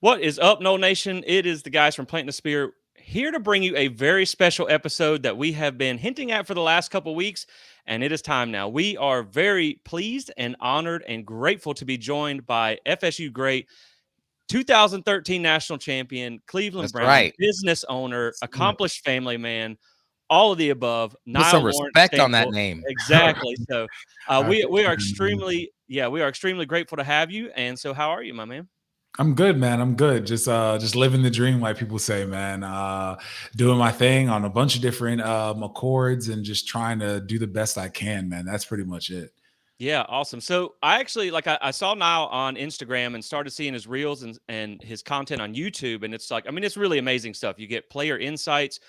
What is up, Noel Nation? It is the guys from Planting the Spear here to bring you a very special episode that we have been hinting at for the last couple weeks, and it is time now. We are very pleased and honored and grateful to be joined by FSU great 2013 national champion, Cleveland That's Brown, right. business owner, accomplished family man, all of the above, Put some Nile respect on that Lawrence-Stample. name. Exactly. So we Thank we you, are man. extremely grateful to have you. And so, how are you, my man? I'm good, man. I'm good. Just living the dream, like people say, man. Doing my thing on a bunch of different accords and just trying to do the best I can, man. That's pretty much it. Yeah, awesome. So I actually I saw Niall on Instagram and started seeing his reels and his content on YouTube. And it's like, I mean, it's really amazing stuff. You get player insights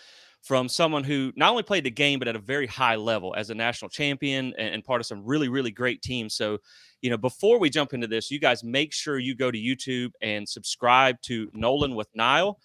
from someone who not only played the game, but at a very high level as a national champion and part of some really great teams. So, before we jump into this, you guys make sure you go to YouTube and subscribe to Nolan with Nile,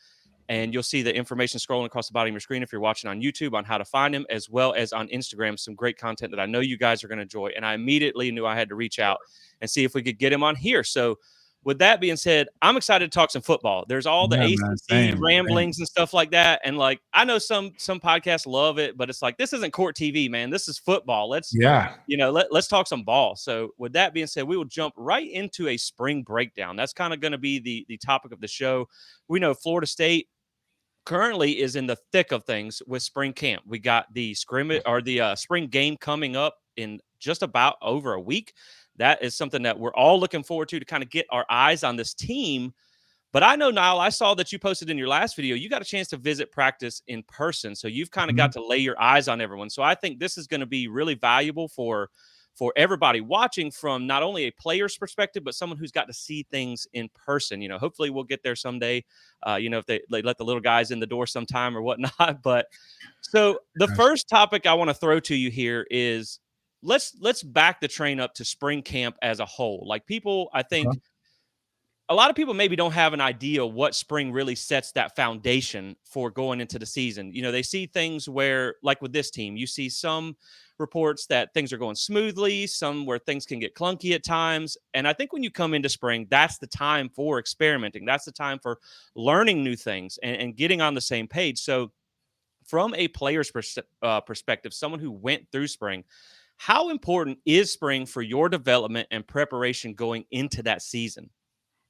and you'll see the information scrolling across the bottom of your screen if you're watching on YouTube on how to find him, as well as on Instagram, some great content that I know you guys are going to enjoy. And I immediately knew I had to reach out and see if we could get him on here. So, with that being said, I'm excited to talk some football. There's all the Yeah, man. ACC ramblings and stuff like that, and like I know some podcasts love it, but it's like this isn't court TV, man. This is football. Yeah. Let's talk some ball. So, with that being said, we will jump right into a spring breakdown. That's kind of going to be the topic of the show. We know Florida State currently is in the thick of things with spring camp. We got the scrimmage or the spring game coming up in just about over a week. That is something that we're all looking forward to kind of get our eyes on this team. But I know, Niall, I saw that you posted in your last video, you got a chance to visit practice in person. So you've kind of got Mhm. to lay your eyes on everyone. So I think this is going to be really valuable for everybody watching from not only a player's perspective, but someone who's got to see things in person. Hopefully we'll get there someday. If they let the little guys in the door sometime or whatnot. But so the Gotcha. first topic I want to throw to you here is let's back the train up to spring camp as a whole. Like people, I think Okay. a lot of people maybe don't have an idea what spring really sets that foundation for going into the season. They see things where, like with this team, you see some reports that things are going smoothly, some where things can get clunky at times. And I think when you come into spring, that's the time for experimenting. That's the time for learning new things and getting on the same page. So, from a player's perspective, someone who went through spring, how important is spring for your development and preparation going into that season?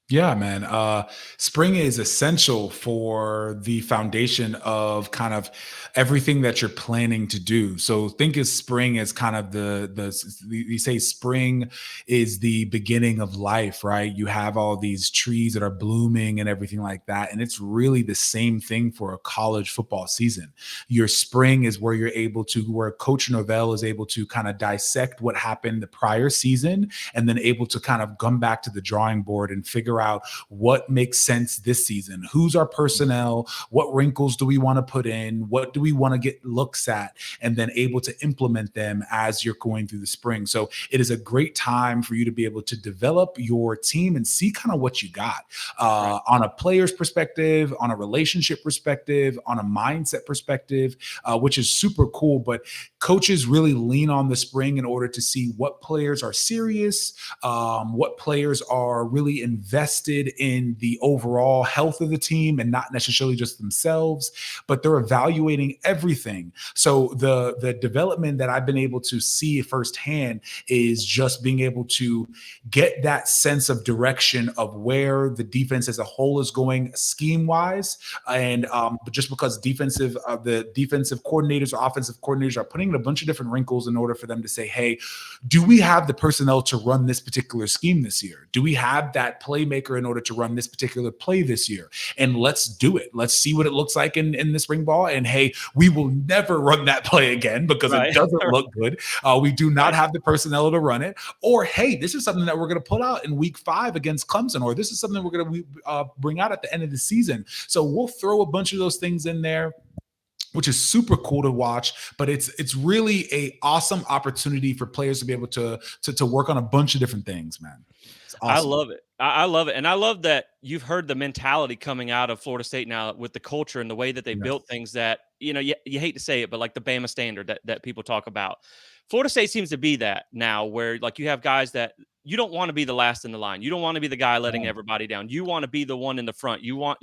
Yeah, man. Spring is essential for the foundation of kind of everything that you're planning to do. So think of spring as kind of you say spring is the beginning of life, right? You have all these trees that are blooming and everything like that. And it's really the same thing for a college football season. Your spring is where where Coach Norvell is able to kind of dissect what happened the prior season and then able to kind of come back to the drawing board and figure out what makes sense this season. Who's our personnel? What wrinkles do we want to put in? What do we want to get looks at? And then able to implement them as you're going through the spring. So it is a great time for you to be able to develop your team and see kind of what you got Right. on a player's perspective, on a relationship perspective, on a mindset perspective, which is super cool. But coaches really lean on the spring in order to see what players are serious, what players are really invested in the overall health of the team and not necessarily just themselves, but they're evaluating everything. So the development that I've been able to see firsthand is just being able to get that sense of direction of where the defense as a whole is going scheme wise, and but just because the defensive coordinators or offensive coordinators are putting in a bunch of different wrinkles in order for them to say, hey, do we have the personnel to run this particular scheme this year? Do we have that playmaker in order to run this particular play this year? And let's do it. Let's see what it looks like in the spring ball. And hey, we will never run that play again because it Right. doesn't look good. We do not Right. have the personnel to run it. Or hey, this is something that we're going to pull out in week 5 against Clemson, or this is something we're going to bring out at the end of the season. So we'll throw a bunch of those things in there, which is super cool to watch. But it's really a awesome opportunity for players to be able to work on a bunch of different things, man. It's I awesome. love it. I love it. And I love that you've heard the mentality coming out of Florida State now with the culture and the way that they built Yes. things that, you hate to say it, but like the Bama standard that people talk about. Florida State seems to be that now where like you have guys that you don't want to be the last in the line. You don't want to be the guy letting Yeah. everybody down. You want to be the one in the front. You want,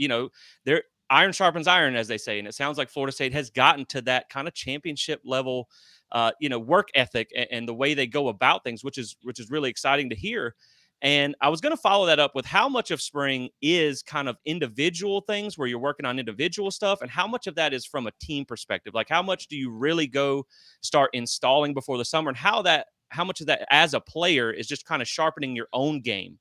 there iron sharpens iron, as they say. And it sounds like Florida State has gotten to that kind of championship level, work ethic and the way they go about things, which is really exciting to hear. And I was going to follow that up with how much of spring is kind of individual things where you're working on individual stuff, and how much of that is from a team perspective. Like, how much do you really go start installing before the summer, and how much of that as a player is just kind of sharpening your own game?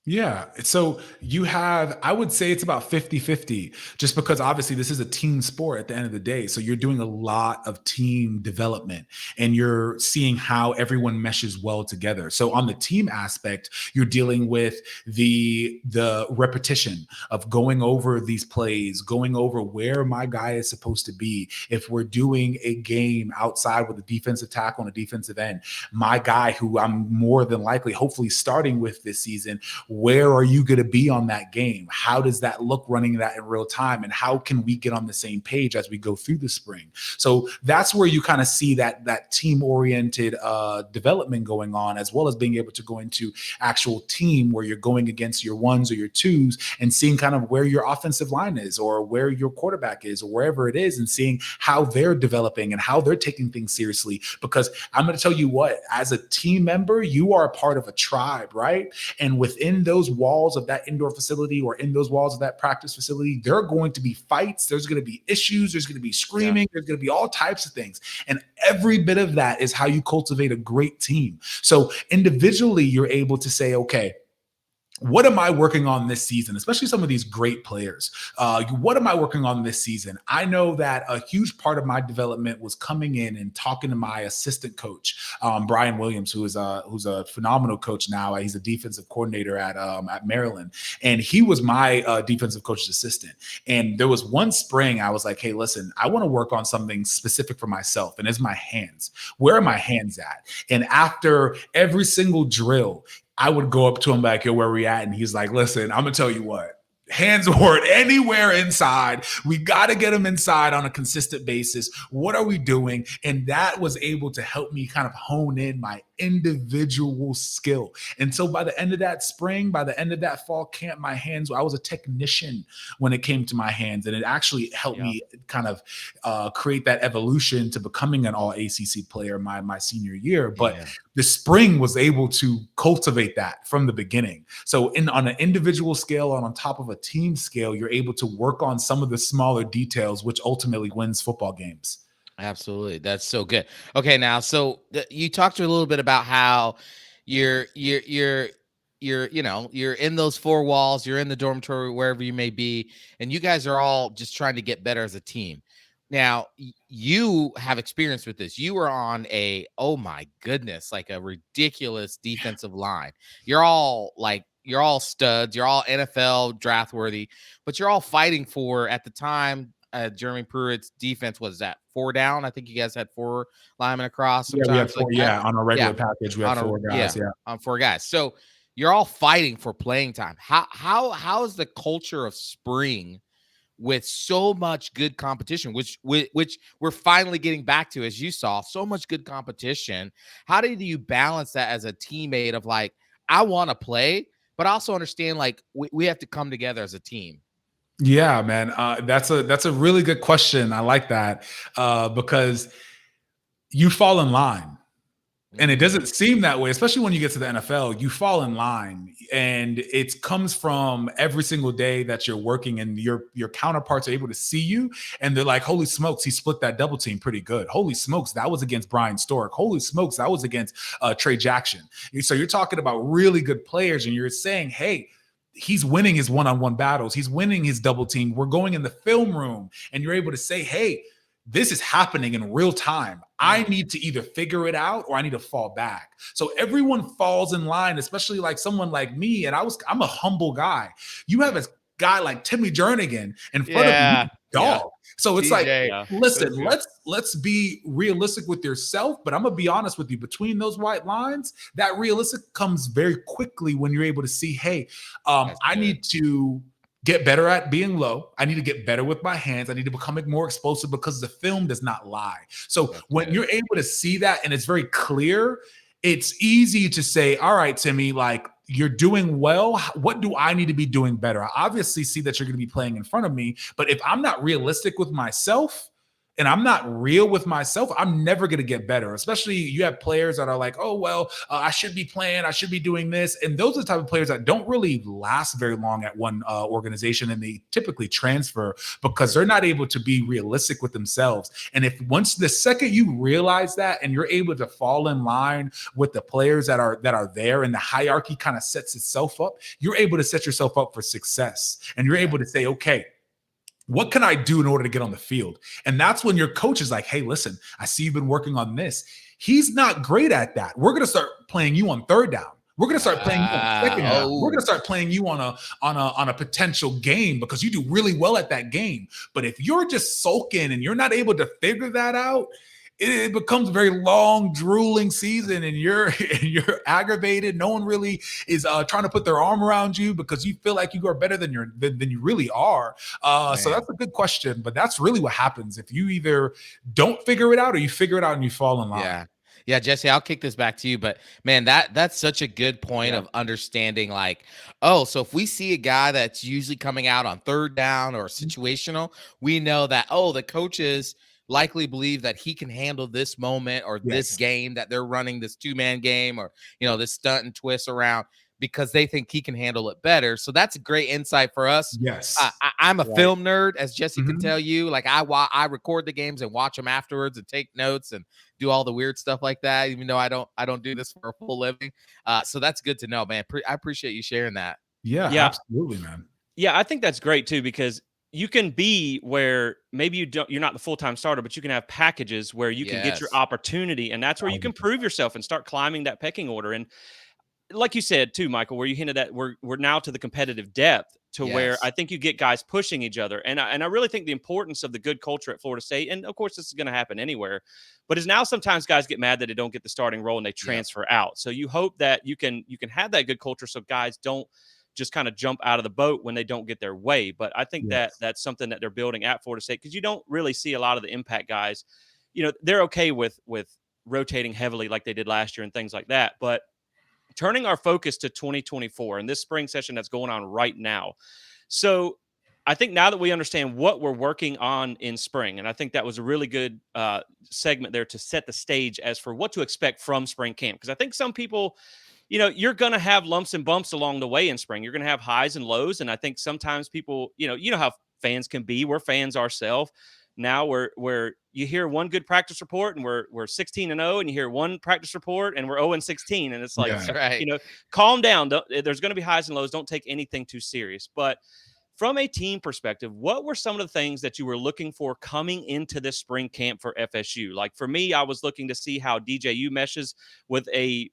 Yeah. So you have, I would say it's about 50-50, just because obviously this is a team sport at the end of the day. So you're doing a lot of team development and you're seeing how everyone meshes well together. So on the team aspect, you're dealing with the repetition of going over these plays, going over where my guy is supposed to be. If we're doing a game outside with a defensive tackle on a defensive end, my guy who I'm more than likely, hopefully starting with this season, where are you going to be on that game? How does that look running that in real time? And how can we get on the same page as we go through the spring? So that's where you kind of see that team oriented development going on, as well as being able to go into actual team where you're going against your ones or your twos and seeing kind of where your offensive line is or where your quarterback is or wherever it is, and seeing how they're developing and how they're taking things seriously. Because I'm going to tell you what, as a team member, you are a part of a tribe, right? And within those walls of that indoor facility or in those walls of that practice facility, there are going to be fights. There's going to be issues. There's going to be screaming. There's going to be all types of things. And every bit of that is how you cultivate a great team. So individually, you're able to say, okay, what am I working on this season? Especially some of these great players. What am I working on this season? I know that a huge part of my development was coming in and talking to my assistant coach, Brian Williams, who's a phenomenal coach now. He's a defensive coordinator at Maryland, and he was my defensive coach's assistant. And there was one spring I was like, "Hey, listen, I want to work on something specific for myself, and it's my hands. Where are my hands at?" And after every single drill, I would go up to him like, "Yo, where we at?" And he's like, "Listen, I'm gonna tell you what. Hands weren't anywhere inside. We got to get them inside on a consistent basis. What are we doing?" And that was able to help me kind of hone in my individual skill. And so by the end of that spring, by the end of that fall camp, I was a technician when it came to my hands. And it actually helped me kind of create that evolution to becoming an all ACC player my senior year. But the spring was able to cultivate that from the beginning. So on an individual scale and on top of a team scale, you're able to work on some of the smaller details, which ultimately wins football games. Absolutely. That's so good. Okay, now, so you talked a little bit about how you're in those four walls, you're in the dormitory, wherever you may be, and you guys are all just trying to get better as a team. Now, you have experience with this. You were on oh my goodness, like a ridiculous defensive line. You're all studs, you're all NFL draft worthy, but you're all fighting for, at the time, Jeremy Pruitt's defense was that 4 down. I think you guys had 4 linemen across. Yeah, we had Sometimes 4. like that. On a regular package, we had 4 guys. On 4 guys. So you're all fighting for playing time. How is the culture of spring with so much good competition, which we're finally getting back to, as you saw, so much good competition? How do you balance that as a teammate of like, I want to play, but also understand like we have to come together as a team? Yeah, man. That's a really good question. I like that because you fall in line. And it doesn't seem that way, especially when you get to the NFL. You fall in line, and it comes from every single day that you're working, and your counterparts are able to see you, and they're like, "Holy smokes, he split that double team pretty good. Holy smokes, that was against Brian Stork. Holy smokes, that was against Trey Jackson." So you're talking about really good players, and you're saying, "Hey, he's winning his one-on-one battles. He's winning his double team. We're going in the film room," and you're able to say, "Hey, this is happening in real time. I need to either figure it out or I need to fall back." So everyone falls in line, especially like someone like me. And I'm a humble guy. You have a guy like Timmy Jernigan in front of you, dog. So it's like, listen, let's be realistic with yourself. But I'm gonna be honest with you. Between those white lines, that realistic comes very quickly when you're able to see, hey, I need to get better at being low. I need to get better with my hands. I need to become more explosive because the film does not lie. So when you're able to see that and it's very clear, it's easy to say, all right, Timmy, like, you're doing well. What do I need to be doing better? I obviously see that you're going to be playing in front of me, but if I'm not realistic with myself and I'm not real with myself, I'm never going to get better. Especially you have players that are like, oh, well, I should be playing, I should be doing this. And those are the type of players that don't really last very long at one organization, and they typically transfer because they're not able to be realistic with themselves. And if once the second you realize that and you're able to fall in line with the players that are there, and the hierarchy kind of sets itself up, you're able to set yourself up for success. And you're able to say, okay, what can I do in order to get on the field? And that's when your coach is like, hey, listen, I see you've been working on this. He's not great at that. We're going to start playing you on third down. We're going to start playing you on second down. We're going to start playing you on a potential game because you do really well at that game. But if you're just sulking and you're not able to figure that out, it becomes a very long, drooling season, and you're aggravated. No one really is trying to put their arm around you because you feel like you are better than you really are. So that's a good question, but that's really what happens if you either don't figure it out or you figure it out and you fall in line. Yeah, Jesse, I'll kick this back to you, but man, that's such a good point of understanding, like, oh, so if we see a guy that's usually coming out on third down or situational, we know that, oh, the coaches likely believe that he can handle this moment or this game that they're running, this two-man game, or, this stunt and twist around, because they think he can handle it better. So that's a great insight for us. Yes. I'm a film nerd, as Jesse can tell you. Like, I record the games and watch them afterwards and take notes and do all the weird stuff like that, even though I don't do this for a full living. So that's good to know, man. I appreciate you sharing that. Yeah, absolutely, man. Yeah, I think that's great too, because you can be where maybe you're not the full-time starter, but you can have packages where you can get your opportunity, and that's where you can prove yourself and start climbing that pecking order. And like you said too, Michael, where you hinted at, we're now to the competitive depth to where I think you get guys pushing each other. And I really think the importance of the good culture at Florida State, and of course this is going to happen anywhere, but is now sometimes guys get mad that they don't get the starting role and they transfer out. So you hope that you can have that good culture so guys don't just kind of jump out of the boat when they don't get their way. But I think that that's something that they're building at Florida State, because you don't really see a lot of the impact guys. They're okay with rotating heavily like they did last year and things like that. But turning our focus to 2024 and this spring session that's going on right now. So I think now that we understand what we're working on in spring, and I think that was a really good segment there to set the stage as for what to expect from spring camp. Because I think some people, you're going to have lumps and bumps along the way in spring. You're going to have highs and lows. And I think sometimes people, you know how fans can be. We're fans ourselves. Now where you hear one good practice report and we're 16-0, and you hear one practice report and we're 0-16, and it's like, calm down. There's going to be highs and lows. Don't take anything too serious. But from a team perspective, what were some of the things that you were looking for coming into this spring camp for FSU? Like for me, I was looking to see how DJU meshes with a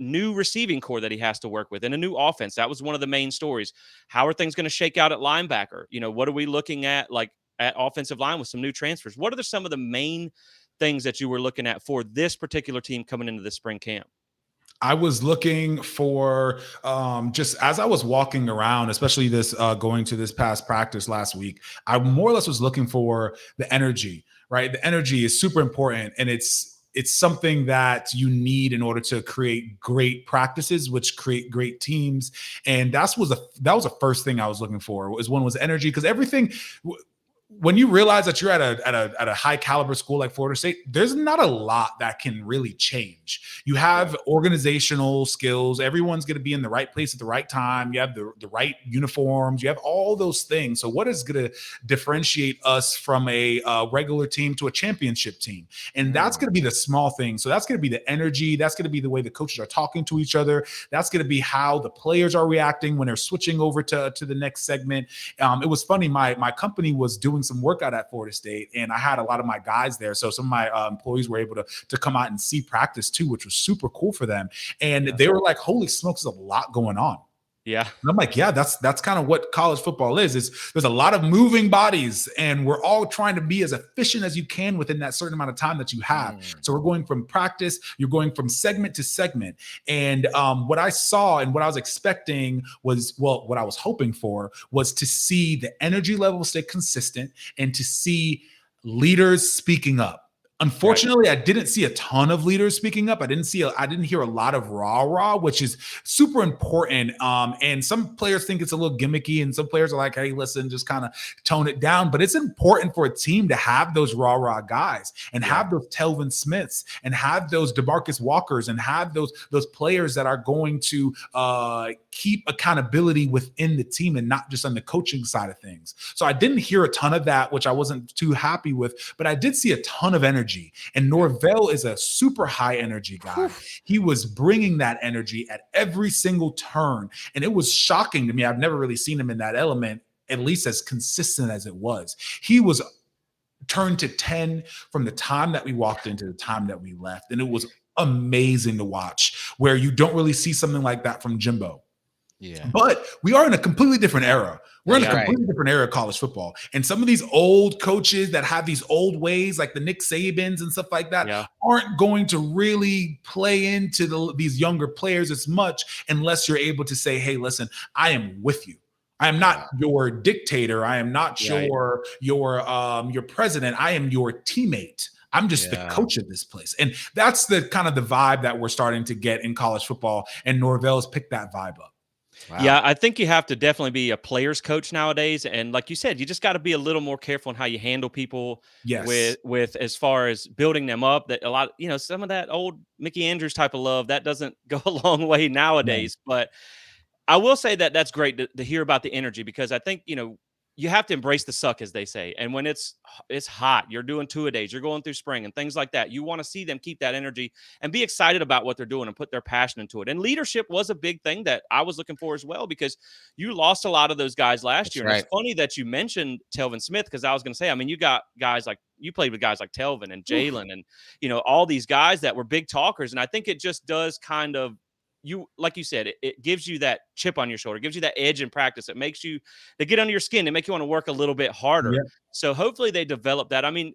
new receiving core that he has to work with and a new offense. That was one of the main stories. How are things going to shake out at linebacker? What are we looking at, like at offensive line with some new transfers? What are some of the main things that you were looking at for this particular team coming into this spring camp? I was looking for just as I was walking around, especially this going to this past practice last week, I more or less was looking for the energy, right? The energy is super important, and it's something that you need in order to create great practices, which create great teams. And that was the first thing I was looking for, was energy, because everything. When you realize that you're at a high caliber school like Florida State, there's not a lot that can really change. You have organizational skills. Everyone's going to be in the right place at the right time. You have the right uniforms. You have all those things. So what is going to differentiate us from a regular team to a championship team? And that's going to be the small thing. So that's going to be the energy. That's going to be the way the coaches are talking to each other. That's going to be how the players are reacting when they're switching over to the next segment. It was funny. My company was doing some workout at Florida State, and I had a lot of my guys there. So some of my employees were able to come out and see practice too, which was super cool for them. And they were like, holy smokes, there's a lot going on. Yeah. And I'm like, yeah, that's kind of what college football is. There's a lot of moving bodies, and we're all trying to be as efficient as you can within that certain amount of time that you have. So we're going from practice, you're going from segment to segment. And what I saw and what I was expecting was, what I was hoping for was to see the energy level stay consistent and to see leaders speaking up. Right. Unfortunately, I didn't see a ton of leaders speaking up. I didn't hear a lot of rah, which is super important. And some players think it's a little gimmicky, and some players are like, "Hey, listen, just kind of tone it down." But it's important for a team to have those rah guys, and Yeah. have those Telvin Smiths, and have those DeMarcus Walkers, and have those players that are going to keep accountability within the team and not just on the coaching side of things. So I didn't hear a ton of that, which I wasn't too happy with, but I did see a ton of energy. And Norvell is a super high energy guy. He was bringing that energy at every single turn. And it was shocking to me. I've never really seen him in that element, at least as consistent as it was. He was turned to 10 from the time that we walked into the time that we left. And it was amazing to watch, where you don't really see something like that from Jimbo. Yeah. But we are in a completely different era. We're in a That's right. completely different era of college football. And some of these old coaches that have these old ways, like the Nick Sabans and stuff like that, Yeah. aren't going to really play into these younger players as much unless you're able to say, hey, listen, I am with you. I am not your dictator. I am not your president. I am your teammate. I'm just the coach of this place. And that's the kind of the vibe that we're starting to get in college football. And Norvell's picked that vibe up. Wow. Yeah, I think you have to definitely be a player's coach nowadays. And like you said, you just got to be a little more careful in how you handle people with as far as building them up. That a lot, some of that old Mickey Andrews type of love, that doesn't go a long way nowadays. But I will say that that's great to hear about the energy, because I think, you have to embrace the suck, as they say. And when it's hot, you're doing two-a-days, you're going through spring and things like that. You want to see them keep that energy and be excited about what they're doing and put their passion into it. And leadership was a big thing that I was looking for as well, because you lost a lot of those guys last year. And it's funny that you mentioned Telvin Smith, because I was going to say, I mean, you got guys like, you played with guys like Telvin and Jalen and, all these guys that were big talkers. And I think it just does kind of, like you said, it gives you that chip on your shoulder, gives you that edge in practice. It makes you, they get under your skin, they make you want to work a little bit harder. Yeah. So hopefully they develop that. I mean,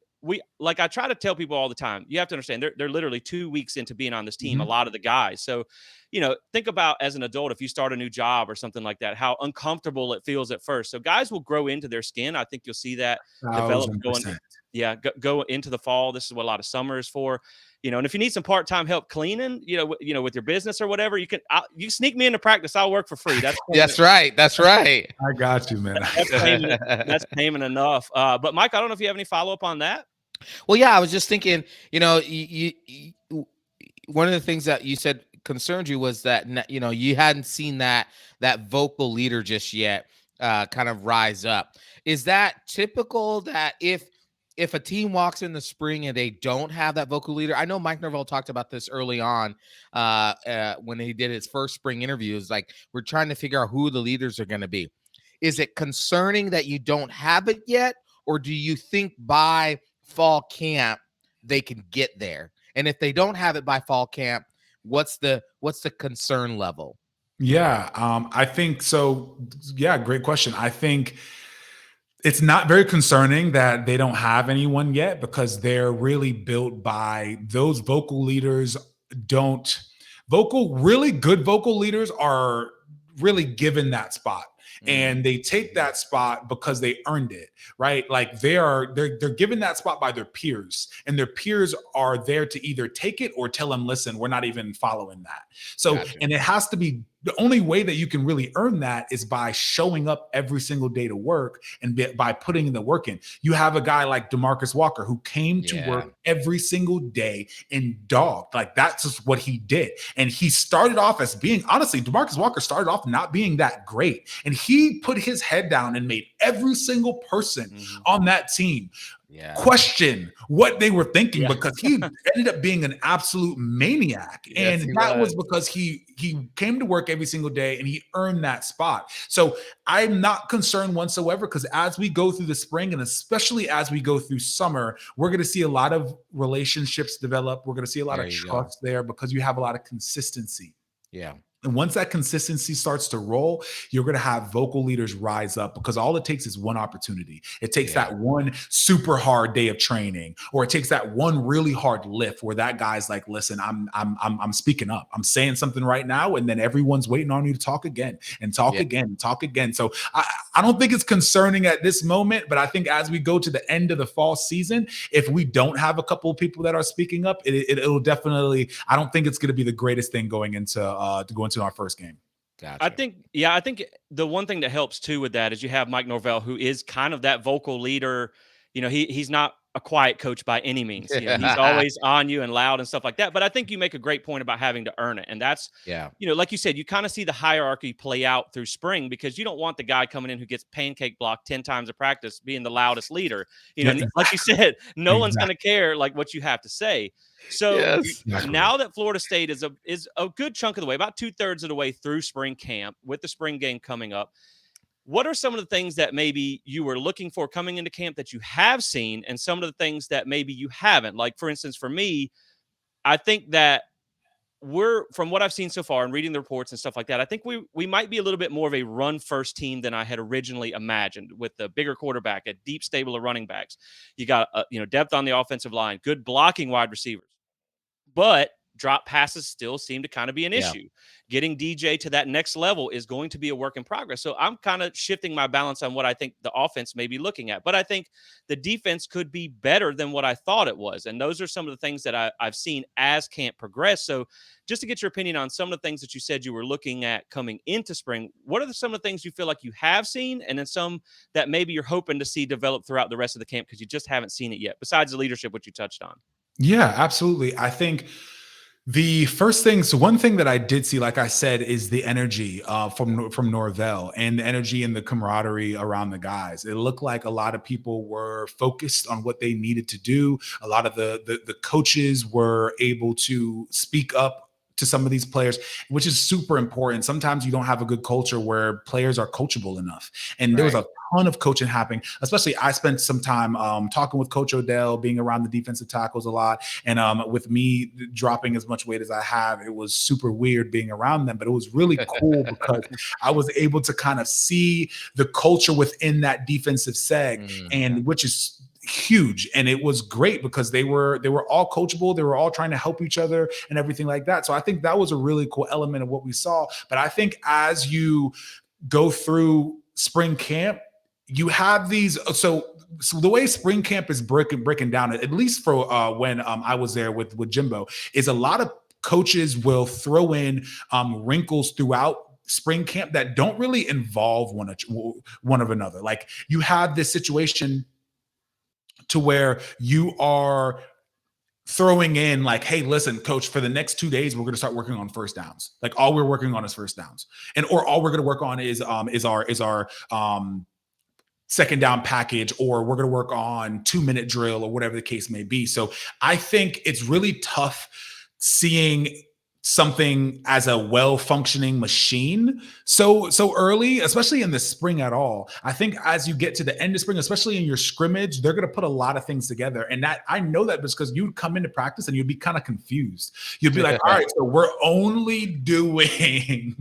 I try to tell people all the time, you have to understand they're literally 2 weeks into being on this team, a lot of the guys. So, think about, as an adult, if you start a new job or something like that, how uncomfortable it feels at first. So guys will grow into their skin. I think you'll see that develop going. 1,000%. Go into the fall. This is what a lot of summer is for. And if you need some part-time help cleaning, with your business or whatever, you sneak me into practice. I'll work for free. That's right. That's right. I got you, man. That's payment enough. But Mike, I don't know if you have any follow-up on that. Well, yeah, I was just thinking, you one of the things that you said concerned you was that, you hadn't seen that vocal leader just yet kind of rise up. Is that typical that if a team walks in the spring and they don't have that vocal leader? I know Mike Norvell talked about this early on when he did his first spring interviews. Like, we're trying to figure out who the leaders are going to be. Is it concerning that you don't have it yet? Or do you think by fall camp they can get there? And if they don't have it by fall camp, what's the concern level? Yeah, I think so. Yeah, great question. I think it's not very concerning that they don't have anyone yet, because they're really built by those vocal leaders. Really good vocal leaders are really given that spot. And they take that spot because they earned it, right? Like they're given that spot by their peers, and their peers are there to either take it or tell them, listen, we're not even following that. So, and it has to be, the only way that you can really earn that is by showing up every single day to work and by putting the work in. You have a guy like DeMarcus Walker who came to work every single day and dogged. Like, that's just what he did. And he started off as being, honestly, DeMarcus Walker started off not being that great. And he put his head down and made every single person on that team question what they were thinking, because he ended up being an absolute maniac. And that was because he came to work every single day and he earned that spot. So I'm not concerned whatsoever, because as we go through the spring, and especially as we go through summer, we're going to see a lot of relationships develop. We're going to see a lot of trust there, because you have a lot of consistency. Yeah. And once that consistency starts to roll, you're going to have vocal leaders rise up, because all it takes is one opportunity. It takes that one super hard day of training, or it takes that one really hard lift where that guy's like, listen, I'm speaking up. I'm saying something right now. And then everyone's waiting on you to talk again and talk again and talk again. So I don't think it's concerning at this moment, but I think as we go to the end of the fall season, if we don't have a couple of people that are speaking up, it'll definitely, I don't think it's going to be the greatest thing going into our first game. Gotcha. I think the one thing that helps too with that is you have Mike Norvell, who is kind of that vocal leader. He's not a quiet coach by any means. He's always on you and loud and stuff like that. But I think you make a great point about having to earn it. And that's, like you said, you kind of see the hierarchy play out through spring, because you don't want the guy coming in who gets pancake blocked 10 times a practice being the loudest leader. Like you said, no one's going to care like what you have to say. So now that Florida State is a good chunk of the way, about 2/3 of the way through spring camp, with the spring game coming up, what are some of the things that maybe you were looking for coming into camp that you have seen, and some of the things that maybe you haven't? Like, for instance, for me, I think that from what I've seen so far and reading the reports and stuff like that, I think we might be a little bit more of a run first team than I had originally imagined, with the bigger quarterback, a deep stable of running backs. You got depth on the offensive line, good blocking wide receivers. But drop passes still seem to kind of be an issue. Getting DJ to that next level is going to be a work in progress. So I'm kind of shifting my balance on what I think the offense may be looking at. But I think the defense could be better than what I thought it was. And those are some of the things that I've seen as camp progress. So just to get your opinion on some of the things that you said you were looking at coming into spring, what are some of the things you feel like you have seen, and then some that maybe you're hoping to see develop throughout the rest of the camp because you just haven't seen it yet, besides the leadership, which you touched on? Yeah, absolutely. I think the first thing, so one thing that I did see, like I said, is the energy from Norvell, and the energy and the camaraderie around the guys. It looked like a lot of people were focused on what they needed to do. A lot of the coaches were able to speak up to some of these players, which is super important. Sometimes you don't have a good culture where players are coachable enough. And there was a ton of coaching happening, especially I spent some time talking with Coach Odell, being around the defensive tackles a lot. And with me dropping as much weight as I have, it was super weird being around them, but it was really cool because I was able to kind of see the culture within that defensive seg, and which is huge. And it was great because they were all coachable. They were all trying to help each other and everything like that. So I think that was a really cool element of what we saw. But I think as you go through spring camp, you have these. So the way spring camp is breaking down, at least for when I was there with Jimbo, is a lot of coaches will throw in wrinkles throughout spring camp that don't really involve one of another. Like, you have this situation to where you are throwing in like, hey, listen, coach, for the next 2 days, we're going to start working on first downs. Like, all we're working on is first downs, or all we're going to work on is our second down package, or we're going to work on 2-minute drill, or whatever the case may be. So I think it's really tough seeing something as a well-functioning machine so early, especially in the spring at all. I think as you get to the end of spring, especially in your scrimmage, they're going to put a lot of things together. And that, I know that because you'd come into practice and you'd be kind of confused. You'd be like, all right, so we're only doing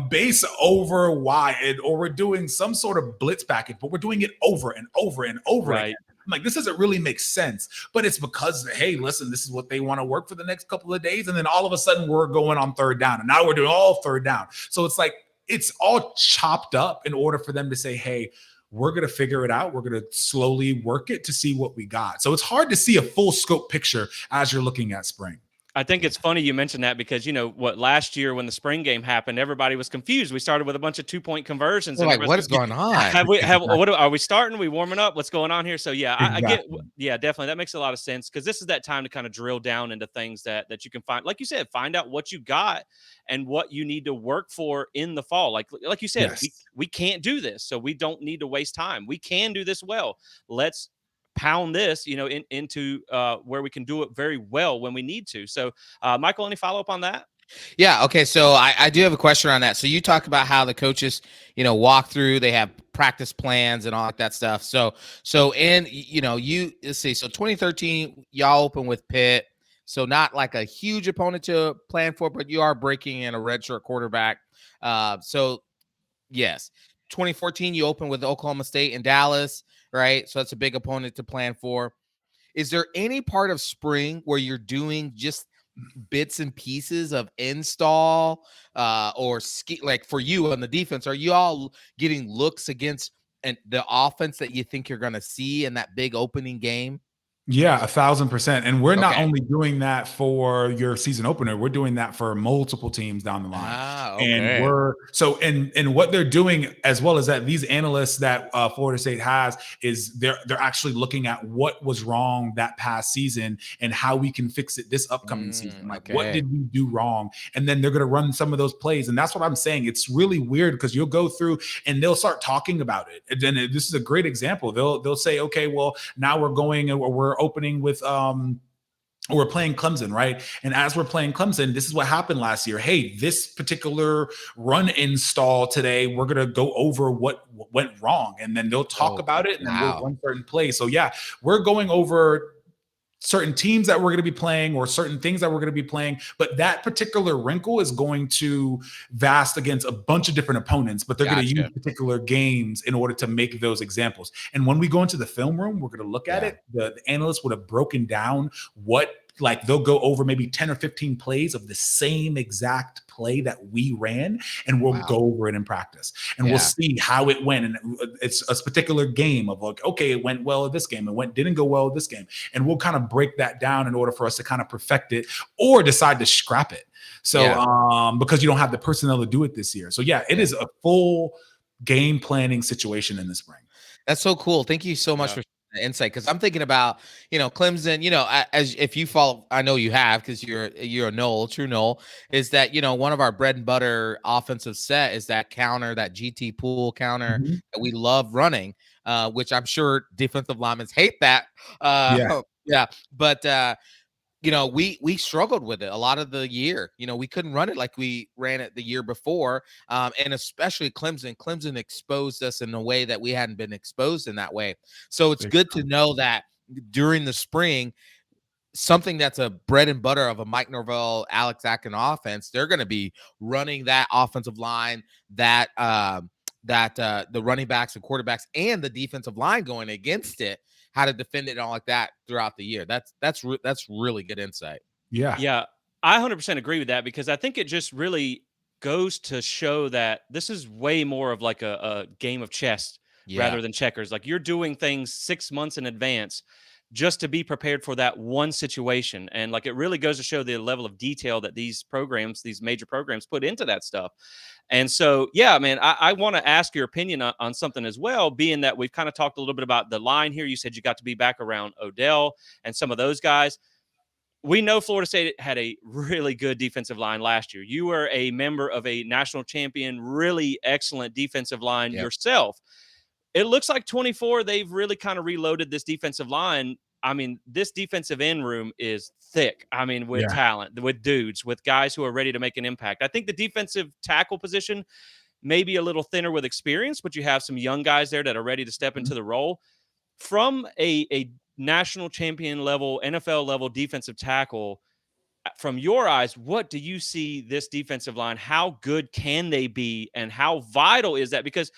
base over wide, or we're doing some sort of blitz package, but we're doing it over and over and over again. I'm like, this doesn't really make sense, but it's because, hey, listen, this is what they want to work for the next couple of days. And then all of a sudden we're going on third down, and now we're doing all third down. So it's like, it's all chopped up in order for them to say, hey, we're going to figure it out. We're going to slowly work it to see what we got. So it's hard to see a full scope picture as you're looking at spring. I think it's funny you mentioned that because, last year when the spring game happened, everybody was confused. We started with a bunch of 2-point conversions. They're like, what is going on? Are we starting? Are we warming up? What's going on here? So, I get, definitely. That makes a lot of sense, because this is that time to kind of drill down into things that you can find. Like you said, find out what you got and what you need to work for in the fall. Like you said, we can't do this, so we don't need to waste time. We can do this well. Let's pound this, into where we can do it very well when we need to. So, Michael, any follow up on that? Yeah. Okay. So I do have a question on that. So you talk about how the coaches, walk through, they have practice plans and all that stuff. So in, let's see, so 2013, y'all open with Pitt. So not like a huge opponent to plan for, but you are breaking in a redshirt quarterback. So yes, 2014 you open with Oklahoma State and Dallas, right? So that's a big opponent to plan for. Is there any part of spring where you're doing just bits and pieces of install or ski, like for you on the defense? Are you all getting looks against and the offense that you think you're going to see in that big opening game? Yeah, 1,000%. And we're not Okay. only doing that for your season opener, we're doing that for multiple teams down the line. And Okay. and what they're doing as well as that, these analysts that Florida State has is they're actually looking at what was wrong that past season and how we can fix it this upcoming season. Like, what Okay. did we do wrong? And then they're going to run some of those plays. And that's what I'm saying. It's really weird because you'll go through and they'll start talking about it. And then this is a great example. They'll say, okay, well, now we're going and we're opening with we're playing Clemson, right? And as we're playing Clemson, this is what happened last year. Hey, this particular run install today, we're going to go over what went wrong. And then they'll talk about it and then we'll run certain plays. So yeah, we're going over certain teams that we're going to be playing or certain things that we're going to be playing. But that particular wrinkle is going to vast against a bunch of different opponents, but they're going to use particular games in order to make those examples. And when we go into the film room, we're going to look at it. The analysts would have broken down like they'll go over maybe 10 or 15 plays of the same exact play that we ran, and we'll go over it in practice and we'll see how it went. And it's a particular game of like, okay, it went well at this game, didn't go well at this game. And we'll kind of break that down in order for us to kind of perfect it or decide to scrap it. So, because you don't have the personnel to do it this year. So yeah, it is a full game planning situation in the spring. That's so cool. Thank you so much for insight, because I'm thinking about, Clemson, as if you follow, I know you have, because you're a Noel, true Noel, is that, one of our bread and butter offensive set is that counter, that GT pool counter that we love running, which I'm sure defensive linemen hate that. But we struggled with it a lot of the year. We couldn't run it like we ran it the year before. And especially Clemson exposed us in a way that we hadn't been exposed in that way. So it's good to know that during the spring, something that's a bread and butter of a Mike Norvell, Alex Atkin offense, they're going to be running that offensive line, that the running backs and quarterbacks and the defensive line going against it, how to defend it and all like that throughout the year. That's really good insight. Yeah. I 100% agree with that, because I think it just really goes to show that this is way more of like a game of chess rather than checkers. Like, you're doing things 6 months in advance just to be prepared for that one situation. And like, it really goes to show the level of detail that these major programs put into that stuff. And so, yeah, man, I want to ask your opinion on something as well, being that we've kind of talked a little bit about the line here. You said you got to be back around Odell and some of those guys. We know Florida State had a really good defensive line last year. You were a member of a national champion, really excellent defensive line yourself. It looks like 24, they've really kind of reloaded this defensive line. I mean, this defensive end room is thick. I mean, with talent, with dudes, with guys who are ready to make an impact. I think the defensive tackle position may be a little thinner with experience, but you have some young guys there that are ready to step into the role. From a national champion level, NFL level defensive tackle, from your eyes, what do you see this defensive line? How good can they be? And how vital is that? Because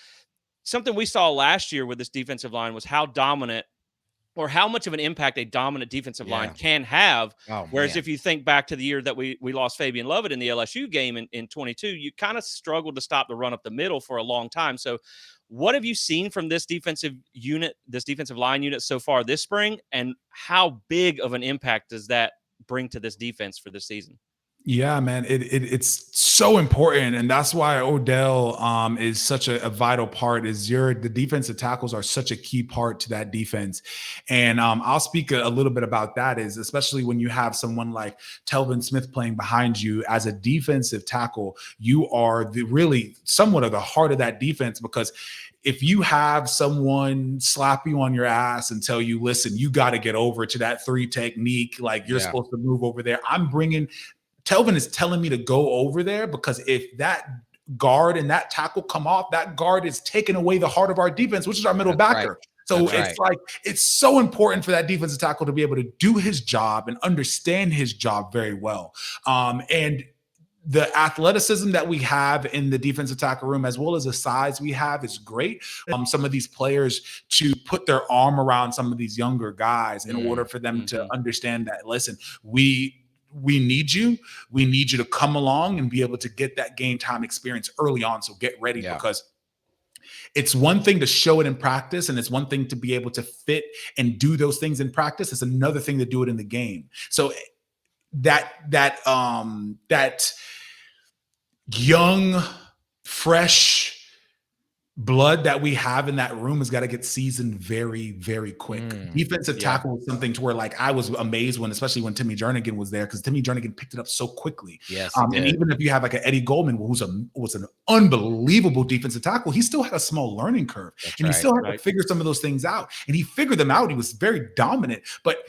something we saw last year with this defensive line was how dominant, or how much of an impact a dominant defensive line can have. Whereas if you think back to the year that we lost Fabian Lovett in the LSU game in 22, you kind of struggled to stop the run up the middle for a long time. So what have you seen from this defensive line unit so far this spring? And how big of an impact does that bring to this defense for this season? Yeah, man, it's so important, and that's why Odell is such a vital part. The defensive tackles are such a key part to that defense, and I'll speak a little bit about that. Is especially when you have someone like Telvin Smith playing behind you as a defensive tackle, you are really somewhat of the heart of that defense, because if you have someone slap you on your ass and tell you, listen, you got to get over to that 3 technique, like you're supposed to move over there. Telvin is telling me to go over there, because if that guard and that tackle come off, that guard is taking away the heart of our defense, which is our middle backer. So That's it's right. like, it's so important for that defensive tackle to be able to do his job and understand his job very well. And the athleticism that we have in the defensive tackle room, as well as the size we have, is great. Some of these players to put their arm around some of these younger guys in order for them to understand that, listen, we need you. We need you to come along and be able to get that game time experience early on. So get ready, because it's one thing to show it in practice, and it's one thing to be able to fit and do those things in practice. It's another thing to do it in the game. So that young, fresh blood that we have in that room has got to get seasoned very, very quick. Defensive tackle was something to where, like, I was amazed when, especially when Timmy Jernigan was there, because Timmy Jernigan picked it up so quickly. Yes, and even if you have like an Eddie Goldman, who was an unbelievable defensive tackle, he still had a small learning curve. He still had to figure some of those things out. And he figured them out. He was very dominant, but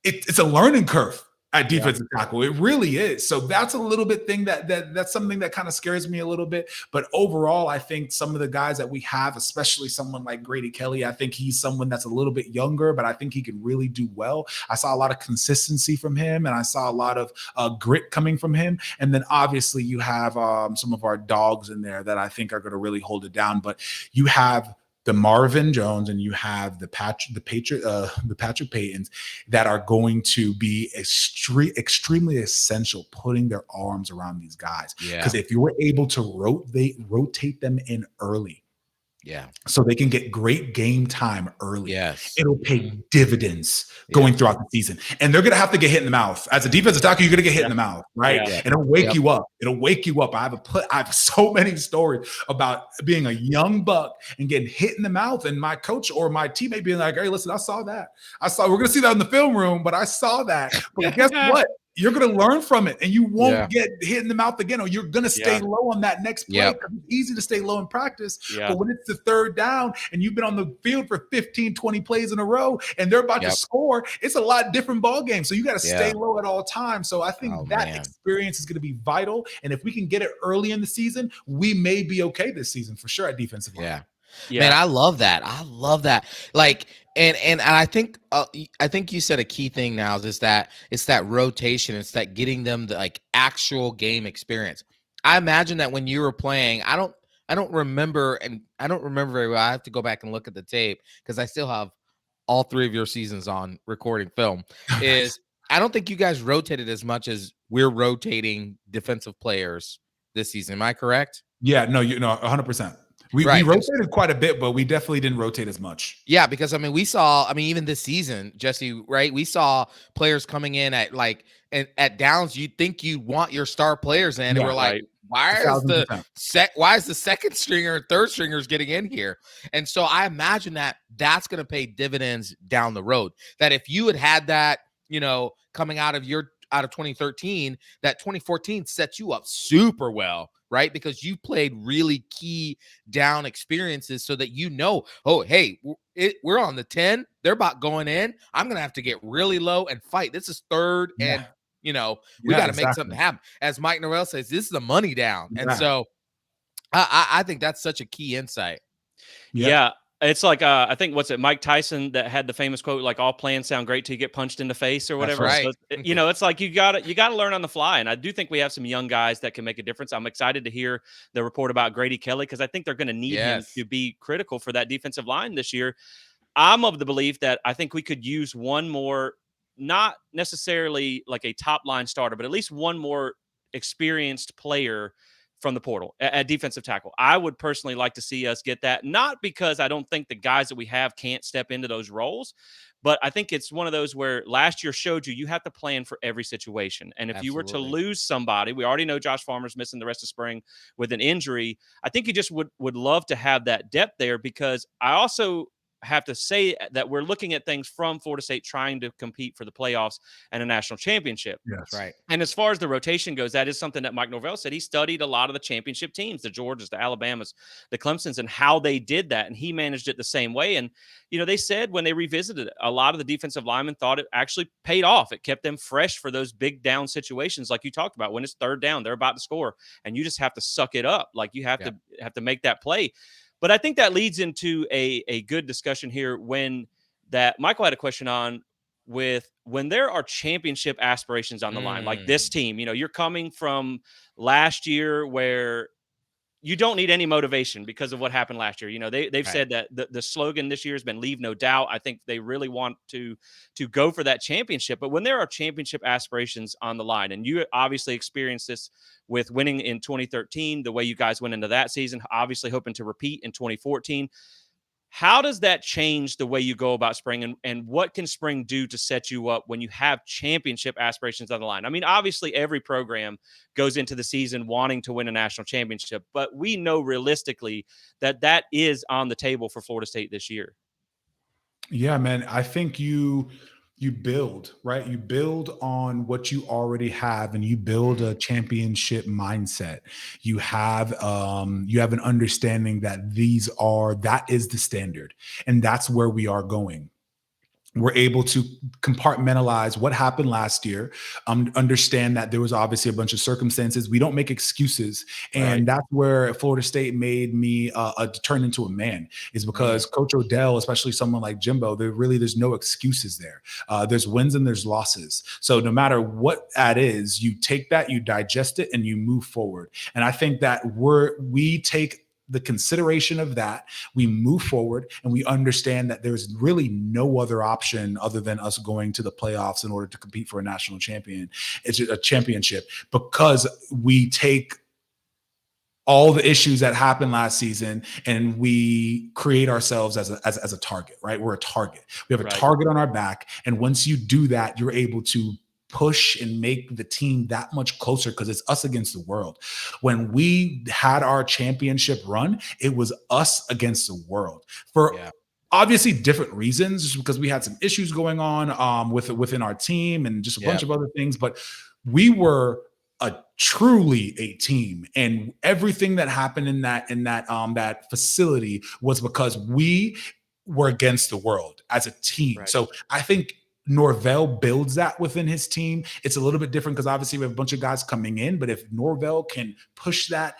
it's a learning curve at defensive tackle. It really is. So that's a little bit thing that's something that kind of scares me a little bit. But overall, I think some of the guys that we have, especially someone like Grady Kelly, I think he's someone that's a little bit younger, but I think he can really do well. I saw a lot of consistency from him, and I saw a lot of grit coming from him. And then obviously you have some of our dogs in there that I think are going to really hold it down. But you have the Marvin Jones and you have the Patrick Paytons that are going to be extremely essential, putting their arms around these guys. Because if you were able to rotate them in early, so they can get great game time early, it'll pay dividends going throughout the season. And they're going to have to get hit in the mouth. As a defensive tackle, you're going to get hit in the mouth, right? And it'll wake you up. It'll wake you up. I have so many stories about being a young buck and getting hit in the mouth, and my coach or my teammate being like, hey, listen, I saw that. We're going to see that in the film room, but I saw that. But guess what? You're going to learn from it, and you won't get hit in the mouth again, or you're going to stay low on that next play. It's easy to stay low in practice, but when it's the third down and you've been on the field for 15, 20 plays in a row and they're about to score, it's a lot different ball game. So you got to stay low at all times. So I think experience is going to be vital. And if we can get it early in the season, we may be okay this season for sure at defensive line. Man, I love that. Like, and I think you said a key thing now is that it's that rotation. It's that getting them the like actual game experience. I imagine that when you were playing, I don't remember very well. I have to go back and look at the tape because I still have all 3 of your seasons on recording film. I don't think you guys rotated as much as we're rotating defensive players this season. Am I correct? Yeah, no, 100%. We rotated quite a bit, but we definitely didn't rotate as much. Yeah, because we saw, even this season, Jesse, right? We saw players coming in at at downs. You'd think you want your star players in, and we're like, why is the second stringer, third stringers getting in here? And so I imagine that's going to pay dividends down the road. That if you had that, coming out of 2013, that 2014 sets you up super well, right? Because you played really key down experiences so that oh, hey, we're on the 10. They're about going in. I'm going to have to get really low and fight. This is third and, we got to make something happen. As Mike Norrell says, this is the money down. And so I think that's such a key insight. Yeah. It's like I think Mike Tyson that had the famous quote, like, all plans sound great till you get punched in the face or whatever. That's right. So, it's like you gotta learn on the fly. And I do think we have some young guys that can make a difference. I'm excited to hear the report about Grady Kelly because I think they're going to need him to be critical for that defensive line this year. I'm of the belief that I think we could use one more, not necessarily like a top line starter, but at least one more experienced player from the portal at defensive tackle. I would personally like to see us get that, not because I don't think the guys that we have can't step into those roles, but I think it's one of those where last year showed you have to plan for every situation. And if you were to lose somebody, we already know Josh Farmer's missing the rest of spring with an injury. I think you just would love to have that depth there, because I also have to say that we're looking at things from Florida State trying to compete for the playoffs and a national championship. Yes. Right. And as far as the rotation goes, that is something that Mike Norvell said. He studied a lot of the championship teams, the Georgias, the Alabamas, the Clemsons, and how they did that. And he managed it the same way. And, they said when they revisited it, a lot of the defensive linemen thought it actually paid off. It kept them fresh for those big down situations like you talked about. When it's third down, they're about to score, and you just have to suck it up. Like you have to make that play. But I think that leads into a good discussion here when that Michael had a question on with when there are championship aspirations on the line, like this team, you're coming from last year where you don't need any motivation because of what happened last year. They've Right. said that the slogan this year has been "Leave no doubt." I think they really want to go for that championship. But when there are championship aspirations on the line, and you obviously experienced this with winning in 2013, the way you guys went into that season, obviously hoping to repeat in 2014. How does that change the way you go about spring, and what can spring do to set you up when you have championship aspirations on the line? I mean, obviously every program goes into the season wanting to win a national championship, but we know realistically that is on the table for Florida State this year. Yeah, man. I think you build, right? You build on what you already have and you build a championship mindset. You have an understanding that that is the standard and that's where we are going. We're able to compartmentalize what happened last year, understand that there was obviously a bunch of circumstances. We don't make excuses. Right. And that's where Florida State made me turn into a man, is because Coach Odell, especially someone like Jimbo, there's no excuses there. There's wins and there's losses. So no matter what that is, you take that, you digest it, and you move forward. And I think that we take the consideration of that, we move forward, and we understand that there's really no other option other than us going to the playoffs in order to compete for a national champion. It's a championship, because we take all the issues that happened last season and we create ourselves as a target, right? We're a target. We have a target on our back. And once you do that, you're able to push and make the team that much closer, because it's us against the world. When we had our championship run, it was us against the world for obviously different reasons, just because we had some issues going on within our team and just a bunch of other things. But we were truly a team, and everything that happened in that facility was because we were against the world as a team. Right. So I think Norvell builds that within his team. It's a little bit different because obviously we have a bunch of guys coming in, but if Norvell can push that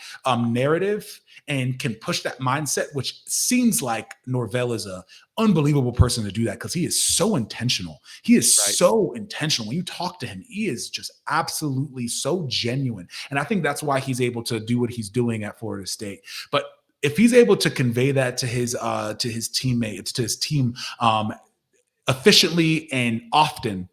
narrative and can push that mindset, which seems like Norvell is a unbelievable person to do that, because he is so intentional. He is so intentional. When you talk to him, he is just absolutely so genuine. And I think that's why he's able to do what he's doing at Florida State. But if he's able to convey that to his teammates, to his team, efficiently and often,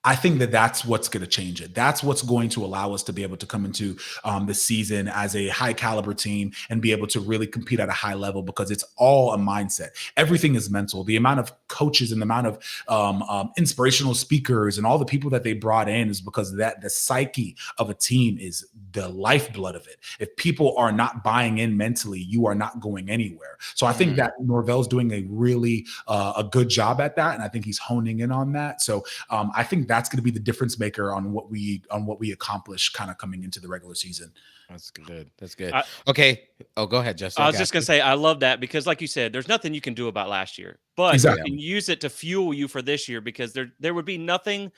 I think that's what's going to change it. That's what's going to allow us to be able to come into the season as a high caliber team and be able to really compete at a high level, because it's all a mindset. Everything is mental. The amount of coaches and the amount of inspirational speakers and all the people that they brought in is because that the psyche of a team is the lifeblood of it. If people are not buying in mentally, you are not going anywhere. So I think that Norvell's doing a really a good job at that, and I think he's honing in on that. So I think that's going to be the difference maker on what we accomplish kind of coming into the regular season. That's good. That's good. Okay. Oh, go ahead, Justin. I was just going to say, I love that, because like you said, there's nothing you can do about last year, but you can use it to fuel you for this year, because there would be nothing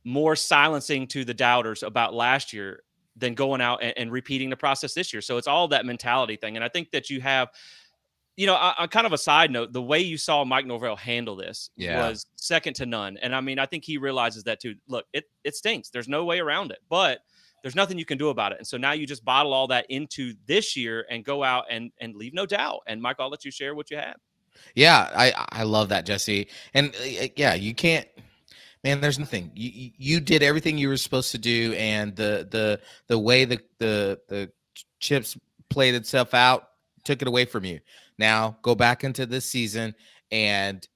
more silencing to the doubters about last year than going out and repeating the process this year. So it's all that mentality thing. And I think that you have, on kind of a side note, the way you saw Mike Norvell handle this was second to none. And I mean, I think he realizes that too. Look, it stinks. There's no way around it, but there's nothing you can do about it. And so now you just bottle all that into this year and go out and leave no doubt. And Mike, I'll let you share what you have. Yeah, I love that, Jesse. And you can't, man, there's nothing. You did everything you were supposed to do, and the way the chips played itself out took it away from you. Now go back into this season and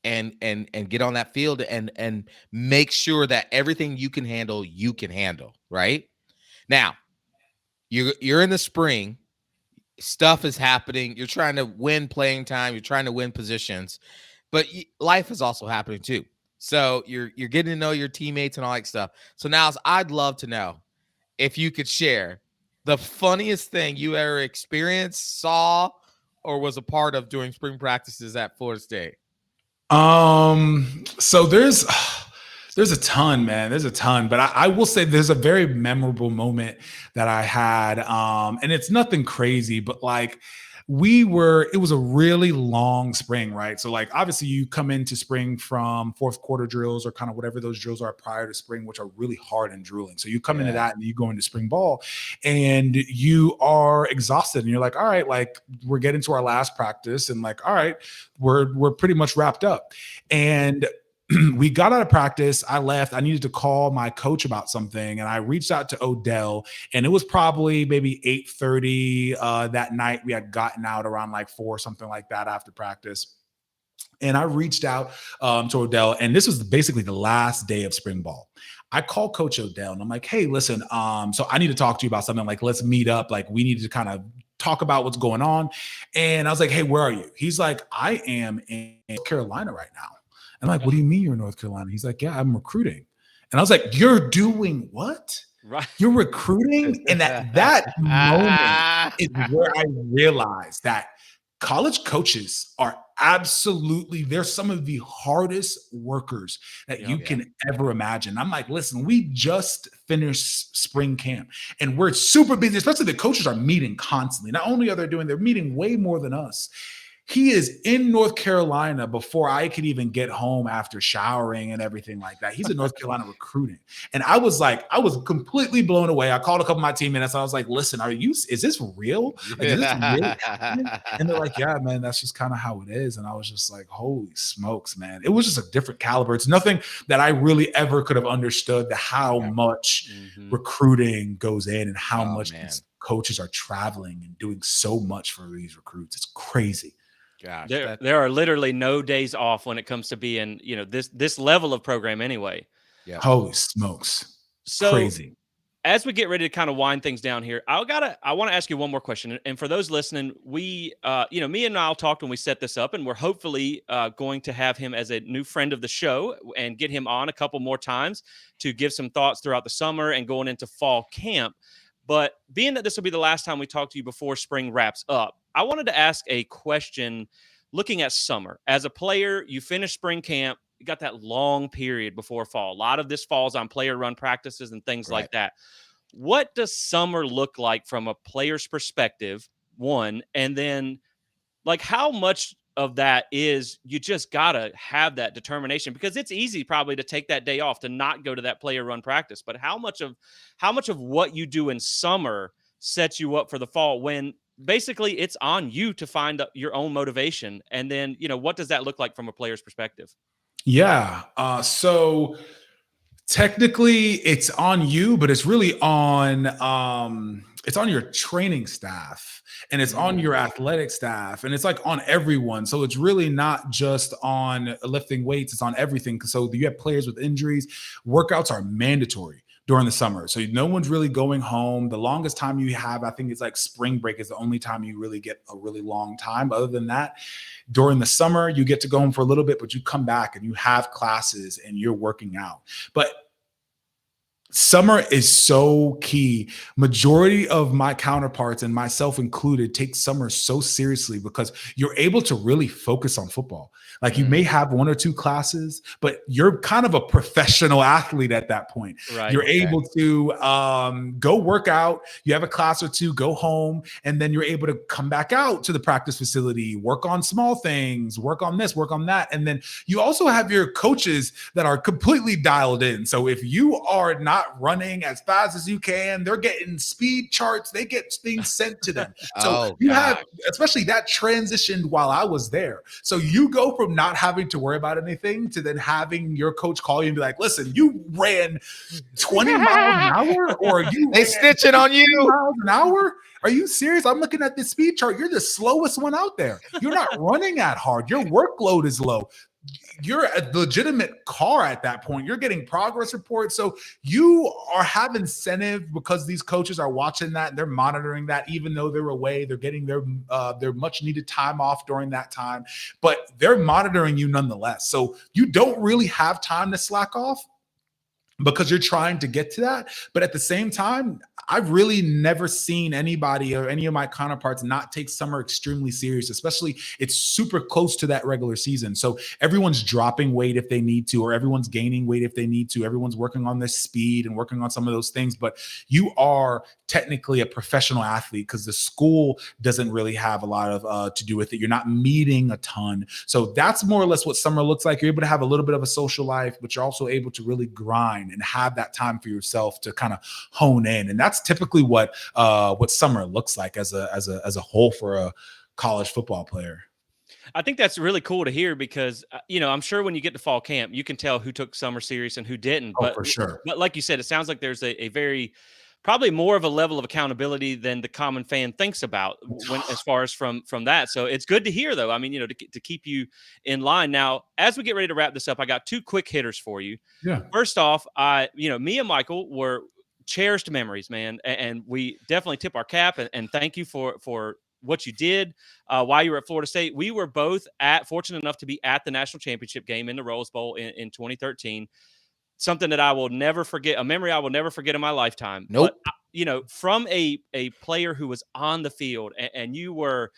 get on that field and make sure that everything you can handle, right? Now, you're in the spring, stuff is happening, you're trying to win playing time, you're trying to win positions, but life is also happening too. So you're getting to know your teammates and all that stuff. So now I'd love to know if you could share the funniest thing you ever experienced, saw, or was a part of during spring practices at Florida State. So there's a ton, man. There's a ton, but I will say there's a very memorable moment that I had. And it's nothing crazy, but like it was a really long spring, right? So like obviously you come into spring from fourth quarter drills or kind of whatever those drills are prior to spring, which are really hard and drooling. So you come into that and you go into spring ball and you are exhausted and you're like, all right, like we're getting to our last practice and like, all right, we're pretty much wrapped up. And we got out of practice. I left. I needed to call my coach about something, and I reached out to Odell. And it was probably maybe 8:30 that night. We had gotten out around like 4, something like that after practice. And I reached out to Odell, and this was basically the last day of spring ball. I called Coach Odell, and I'm like, "Hey, listen, so I need to talk to you about something. Like, let's meet up. Like, we need to kind of talk about what's going on." And I was like, "Hey, where are you?" He's like, "I am in North Carolina right now." I'm like, "What do you mean you're in North Carolina?" He's like, "Yeah, I'm recruiting." And I was like, "You're doing what? Right. You're recruiting?" And at that moment is where I realized that college coaches are they're some of the hardest workers that you can ever imagine. I'm like, listen, we just finished spring camp and we're super busy, especially the coaches are meeting constantly. Not only are they're meeting way more than us. He is in North Carolina before I could even get home after showering and everything like that. He's in North Carolina recruiting. And I was completely blown away. I called a couple of my teammates. I was like, listen, is this real? Like, is this really happening? And they're like, yeah, man, that's just kind of how it is. And I was just like, holy smokes, man. It was just a different caliber. It's nothing that I really ever could have understood how much recruiting goes in and how much these coaches are traveling and doing so much for these recruits. It's crazy. Gosh, there are literally no days off when it comes to being, this level of program anyway. Yeah. Holy smokes. So crazy. As we get ready to kind of wind things down here, I want to ask you one more question. And for those listening, me and Niall talked when we set this up, and we're hopefully going to have him as a new friend of the show and get him on a couple more times to give some thoughts throughout the summer and going into fall camp. But being that this will be the last time we talk to you before spring wraps up, I wanted to ask a question looking at summer. As a player, you finish spring camp, you got that long period before fall. A lot of this falls on player run practices and things like that. What does summer look like from a player's perspective, one, and then like how much of that is you just got to have that determination, because it's easy probably to take that day off to not go to that player run practice, but how much of what you do in summer sets you up for the fall when basically it's on you to find your own motivation? And then, what does that look like from a player's perspective? Yeah. So technically it's on you, but it's really on it's on your training staff and it's on your athletic staff and it's like on everyone. So it's really not just on lifting weights, it's on everything. So you have players with injuries. Workouts are mandatory during the summer. So no one's really going home. The longest time you have, I think it's like spring break is the only time you really get a really long time. Other than that, during the summer, you get to go home for a little bit, but you come back and you have classes and you're working out. But summer is so key. Majority of my counterparts and myself included take summer so seriously because you're able to really focus on football. Like you may have 1 or 2 classes, but you're kind of a professional athlete at that point. Right, you're able to go work out. You have a class or 2, go home, and then you're able to come back out to the practice facility, work on small things, work on this, work on that. And then you also have your coaches that are completely dialed in. So if you are not running as fast as you can, they're getting speed charts. They get things sent to them. So you have, especially that transitioned while I was there. So you go from not having to worry about anything to then having your coach call you and be like, listen, you ran 20 miles an hour or they stitching on you miles an hour. Are you serious? I'm looking at the speed chart. You're the slowest one out there. You're not running that hard. Your workload is low. You're a legitimate car at that point. You're getting progress reports. So you have incentive because these coaches are watching that and they're monitoring that, even though they're away, they're getting their much needed time off during that time, but they're monitoring you nonetheless. So you don't really have time to slack off. because you're trying to get to that. But at the same time, I've really never seen anybody or any of my counterparts not take summer extremely serious, especially it's super close to that regular season. So everyone's dropping weight if they need to, or everyone's gaining weight if they need to. Everyone's working on their speed and working on some of those things. But you are technically a professional athlete because the school doesn't really have a lot of to do with it. You're not meeting a ton. So that's more or less what summer looks like. You're able to have a little bit of a social life, but you're also able to really grind and have that time for yourself to kind of hone in. And that's typically what summer looks like as a whole for a college football player. I think that's really cool to hear because I'm sure when you get to fall camp, you can tell who took summer serious and who didn't. Oh, But for sure. but like you said, it sounds like there's a very probably more of a level of accountability than the common fan thinks about when as far as from that. So it's good to hear though. I mean, to keep you in line. Now, as we get ready to wrap this up, I got two quick hitters for you. Yeah. First off, me and Michael were cherished memories, man, and we definitely tip our cap and thank you for what you did while you were at Florida State. We were both fortunate enough to be at the national championship game in the Rose Bowl in 2013. Something that I will never forget, a memory I will never forget in my lifetime. Nope. But from a player who was on the field and you were,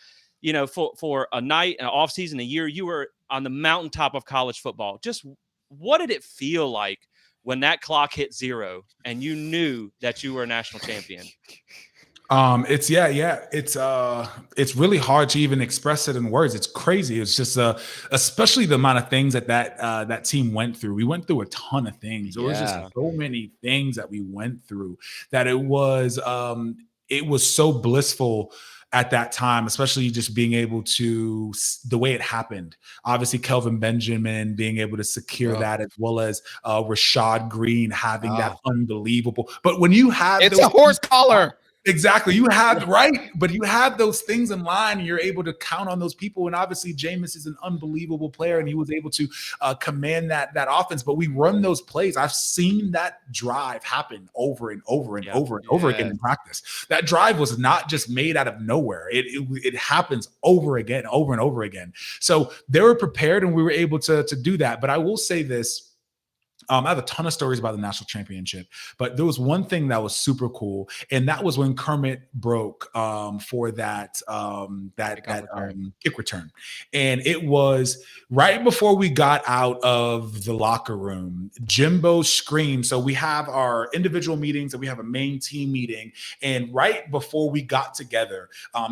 for a night, an off season, a year, you were on the mountaintop of college football. Just what did it feel like when that clock hit zero and you knew that you were a national champion? It's really hard to even express it in words. It's crazy. It's just especially the amount of things that team went through. We went through a ton of things. There was just so many things that we went through that it was so blissful at that time, especially just being able to the way it happened. Obviously, Kelvin Benjamin being able to secure that, as well as Rashad Green having that unbelievable. But when you have a horse collar. Exactly. You have but you have those things in line and you're able to count on those people. And obviously Jameis is an unbelievable player and he was able to command that offense. But we run those plays. I've seen that drive happen over and over and over and over again in practice. That drive was not just made out of nowhere. It happens over and over again. So they were prepared and we were able to do that. But I will say this. I have a ton of stories about the national championship, but there was one thing that was super cool, and that was when Kermit broke for that kick return, and it was right before we got out of the locker room. Jimbo screamed. So we have our individual meetings and we have a main team meeting, and right before we got together,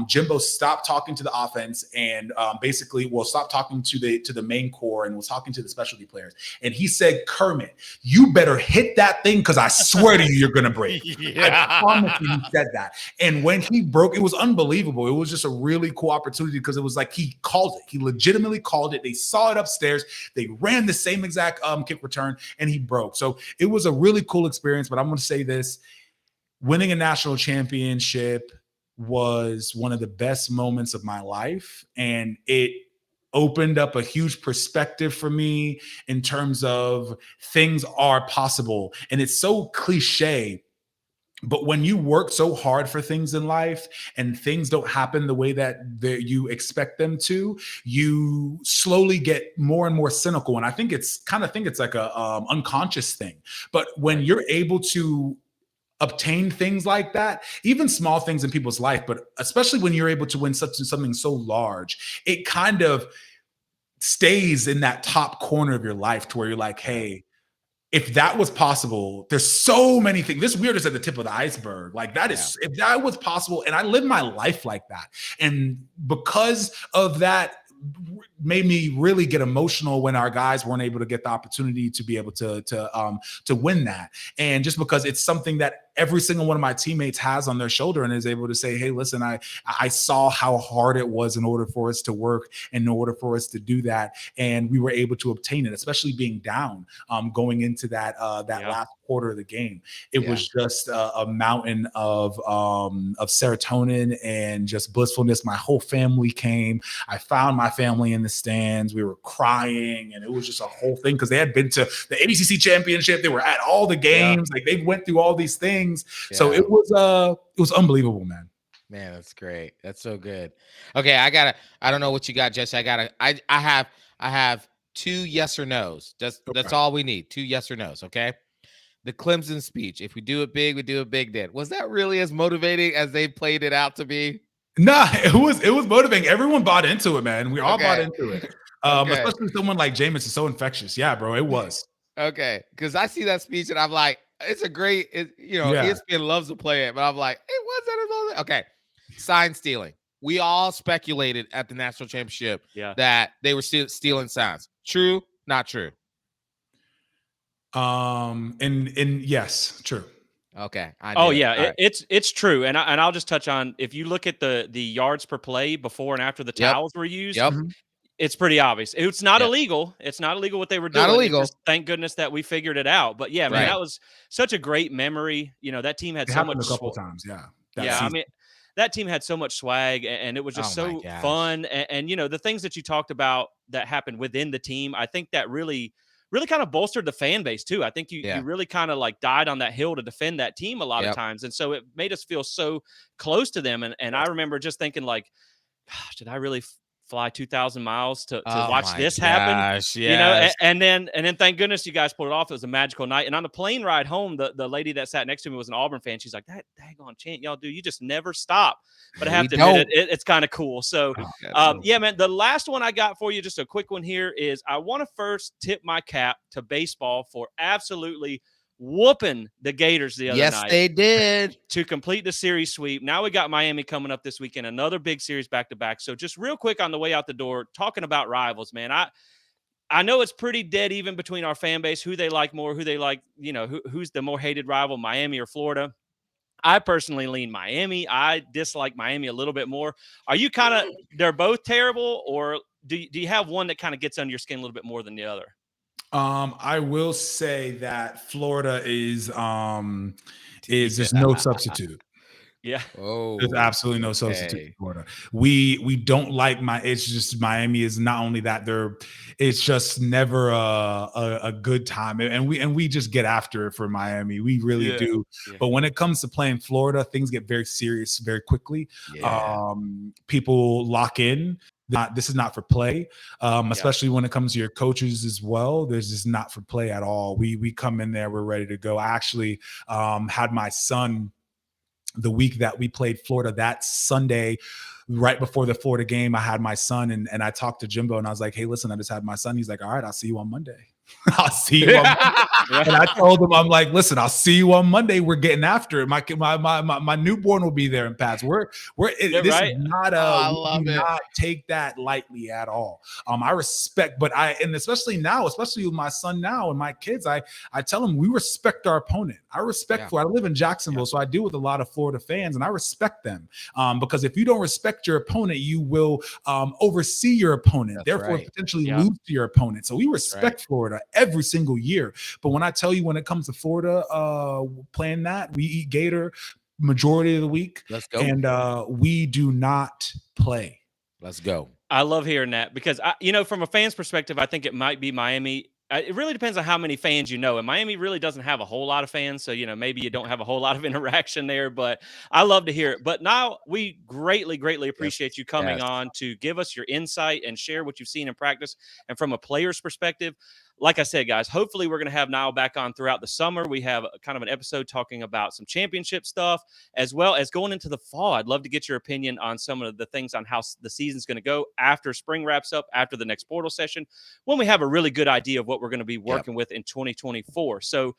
Jimbo stopped talking to the offense and basically stopped talking to the main core and was talking to the specialty players, and he said, "Kermit, you better hit that thing because I swear to you, you're going to break." I promise you he said that. And when he broke, it was unbelievable. It was just a really cool opportunity because it was like he called it. He legitimately called it. They saw it upstairs. They ran the same exact kick return and he broke. So it was a really cool experience. But I'm going to say this. Winning a national championship was one of the best moments of my life. And it opened up a huge perspective for me in terms of things are possible. And it's so cliche, but when you work so hard for things in life and things don't happen the way that you expect them to, you slowly get more and more cynical. And I think it's like a unconscious thing. But when you're able to obtain things like that, even small things in people's life, but especially when you're able to win something so large, it kind of stays in that top corner of your life to where you're like, hey, if that was possible, there's so many things. This weird is at the tip of the iceberg. Like that is, if that was possible, and I live my life like that. And because of that, made me really get emotional when our guys weren't able to get the opportunity to be able to win that. And just because it's something that every single one of my teammates has on their shoulder and is able to say, hey, listen, I saw how hard it was in order for us to work and in order for us to do that. And we were able to obtain it, especially being down going into that last quarter of the game. It was just a mountain of serotonin and just blissfulness. My whole family came. I found my family in the stands. We were crying, and it was just a whole thing because they had been to the ABCC championship. They were at all the games. Like they went through all these things. So it was unbelievable, man. Man, that's great. That's so good. Okay, I don't know what you got, Jesse. I have 2 yes or no's. That's all we need. 2 yes or no's. Okay. the Clemson speech. If we do it big, we do it big. Then was that really as motivating as they played it out to be? Nah, it was motivating. Everyone bought into it, man. We all bought Okay. into it. Okay. Especially someone like Jameis is so infectious. Yeah, bro, it was. Okay. Because I see that speech and I'm like, it's a great, Yeah. ESPN loves to play it, but I'm like, it wasn't. Okay. Sign stealing. We all speculated at the national championship that they were still stealing signs. True, not true. And yes, true. Okay. It's true. And I'll just touch on, if you look at the yards per play before and after the towels were used, it's pretty obvious. It's not illegal. It's not illegal what they were doing. Not illegal. Just, thank goodness that we figured it out. But yeah, man, that was such a great memory. That team had so much a couple times. Yeah. I mean, that team had so much swag, and it was just so fun. And the things that you talked about that happened within the team, I think that really kind of bolstered the fan base too. I think you really kind of like died on that hill to defend that team a lot of times. And so it made us feel so close to them. And I remember just thinking like, gosh, did I really fly 2,000 miles to watch this happen? Yes. And then thank goodness you guys pulled it off. It was a magical night. And on the plane ride home, the lady that sat next to me was an Auburn fan. She's like, that daggone chant y'all do, you just never stop. But I have to admit it's kind of cool. So yeah, man, the last one I got for you, just a quick one here, is I want to first tip my cap to baseball for absolutely whooping the Gators the other night. Yes, they did. To complete the series sweep. Now we got Miami coming up this weekend, another big series back-to-back. So just real quick on the way out the door, talking about rivals, man. I know it's pretty dead even between our fan base, who they like more, who they like, who's the more hated rival, Miami or Florida. I personally lean Miami. I dislike Miami a little bit more. Are you kind of, they're both terrible, or do you have one that kind of gets under your skin a little bit more than the other? I will say that Florida is there's no substitute. Yeah. Oh, there's absolutely no substitute for Florida. We don't like it's just Miami is not only that it's just never a good time. And we just get after it for Miami. We really do. Yeah. But when it comes to playing Florida, things get very serious very quickly. Yeah. People lock in. This is not for play, especially when it comes to your coaches as well. There's just not for play at all. We come in there, we're ready to go. I actually had my son the week that we played Florida, that Sunday, right before the Florida game. I had my son and I talked to Jimbo and I was like, hey, listen, I just had my son. He's like, all right, I'll see you on Monday. I'll see you on Monday. And I told him, I'm like, listen, I'll see you on Monday. We're getting after it. My newborn will be there in Pats. This is not we do not take that lightly at all. I respect, and especially with my son now and my kids, I tell them we respect our opponent. I respect I live in Jacksonville, so I deal with a lot of Florida fans, and I respect them. Because if you don't respect your opponent, you will oversee your opponent, therefore potentially lose to your opponent. So we respect Florida every single year. But when I tell you, when it comes to Florida playing that, we eat gator majority of the week. Let's go. And we do not play. Let's go. I love hearing that because, from a fan's perspective, I think it might be Miami. It really depends on how many fans you know. And Miami really doesn't have a whole lot of fans. So, maybe you don't have a whole lot of interaction there. But I love to hear it. But now we greatly, greatly appreciate you coming on to give us your insight and share what you've seen in practice. And from a player's perspective, like I said, guys, hopefully we're going to have Nile back on throughout the summer. We have kind of an episode talking about some championship stuff, as well as going into the fall. I'd love to get your opinion on some of the things on how the season's going to go after spring wraps up, after the next portal session, when we have a really good idea of what we're going to be working with in 2024. So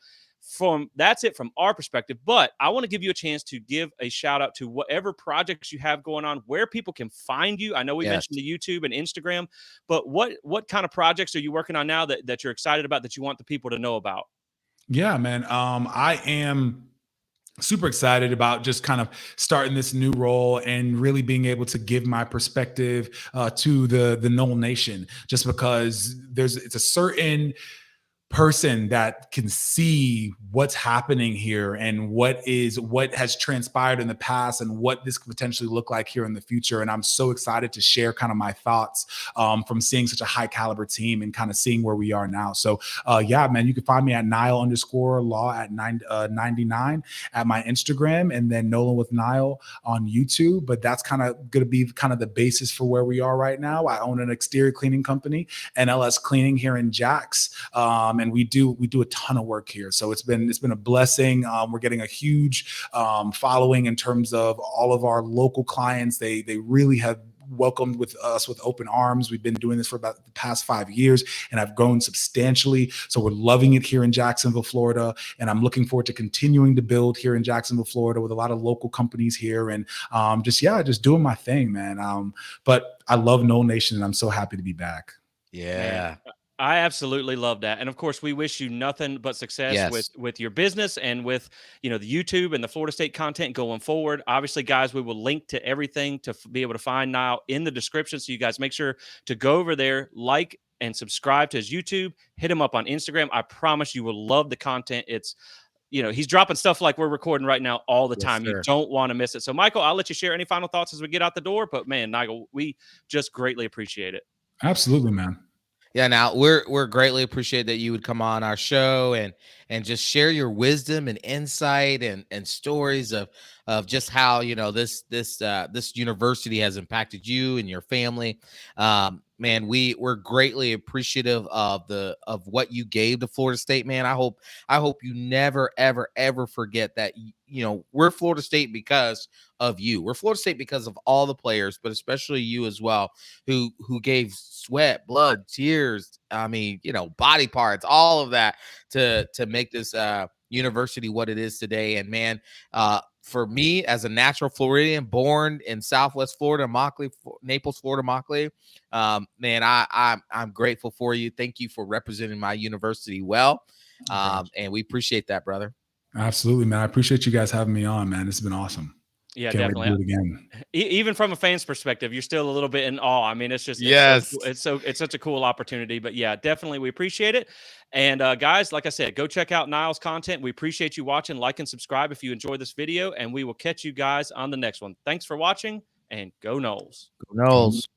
that's it from our perspective, but I want to give you a chance to give a shout out to whatever projects you have going on, where people can find you. I know we mentioned the YouTube and Instagram, but what kind of projects are you working on now that you're excited about, that you want the people to know about? Yeah, man. I am super excited about just kind of starting this new role and really being able to give my perspective to the Nole Nation, just because it's a certain person that can see what's happening here and what has transpired in the past and what this could potentially look like here in the future. And I'm so excited to share kind of my thoughts from seeing such a high caliber team and kind of seeing where we are now. So yeah, man, you can find me at Nile_Law at 99 at my Instagram, and then Nolan with Nile on YouTube. But that's kind of going to be kind of the basis for where we are right now. I own an exterior cleaning company, NLS Cleaning, here in Jax. and we do a ton of work here. So it's been a blessing. We're getting a huge following in terms of all of our local clients. They really have welcomed with us with open arms. We've been doing this for about the past 5 years, and I've grown substantially. So we're loving it here in Jacksonville, Florida, and I'm looking forward to continuing to build here in Jacksonville, Florida, with a lot of local companies here, and just doing my thing, man. But I love No Nation, and I'm so happy to be back. Yeah. Man, I absolutely love that. And of course, we wish you nothing but success Yes. with your business and with, the YouTube and the Florida State content going forward. Obviously, guys, we will link to everything to be able to find Nile in the description. So you guys make sure to go over there, like and subscribe to his YouTube, hit him up on Instagram. I promise you will love the content. It's, he's dropping stuff like we're recording right now all the Yes, time. You sir. don't want to miss it. So Michael, I'll let you share any final thoughts as we get out the door, but man, Nigel, we just greatly appreciate it. Absolutely, man. Yeah, now we're greatly appreciate that you would come on our show and just share your wisdom and insight and stories of just how this university has impacted you and your family. Man, we're greatly appreciative of what you gave to Florida State, man. I hope you never ever forget that. We're Florida State because of you. We're Florida State because of all the players, but especially you as well, who gave sweat, blood, tears, body parts, all of that to make this university what it is today. And man, for me as a natural Floridian born in Southwest Florida, Naples, Florida, Immokalee, man, I'm grateful for you. Thank you for representing my university well. And we appreciate that, brother. Absolutely, man. I appreciate you guys having me on, man. It's been awesome. Yeah, Can't wait to definitely. do it again. Even from a fan's perspective, you're still a little bit in awe. I mean, it's just Yes. it's such a cool opportunity. But yeah, definitely we appreciate it. And guys, like I said, go check out Nile's content. We appreciate you watching. Like and subscribe if you enjoyed this video, and we will catch you guys on the next one. Thanks for watching, and go Noles. Who knows?